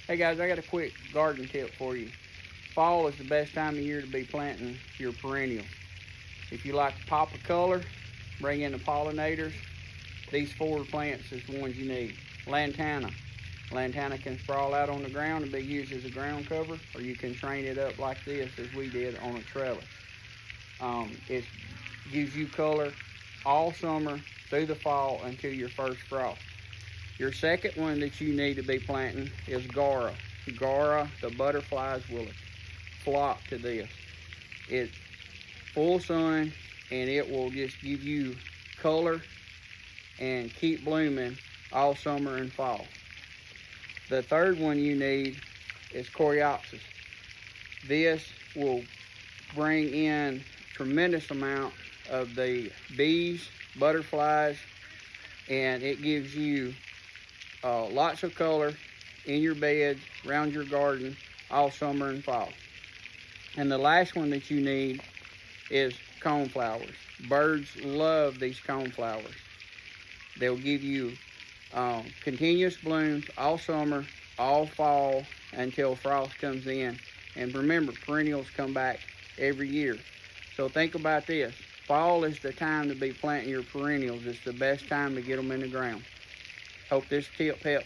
Hey guys, I got a quick garden tip for you. Fall is the best time of year to be planting your perennials. If you like a pop of color, bring in the pollinators. These 4 plants is the ones you need. Lantana. Lantana can sprawl out on the ground and be used as a ground cover, or you can train it up like this as we did on a trellis. It gives you color all summer through the fall until your first frost. Your second one that you need to be planting is Gara. Gara, the butterflies will flock to this. It's full sun and it will just give you color and keep blooming all summer and fall. The third one you need is Coreopsis. This will bring in tremendous amount of the bees, butterflies, and it gives you lots of color in your beds, around your garden, all summer and fall. And the last one that you need is coneflowers. Birds love these coneflowers. They'll give you continuous blooms all summer, all fall, until frost comes in. And remember, perennials come back every year. So think about this. Fall is the time to be planting your perennials. It's the best time to get them in the ground. Hope this tip helps.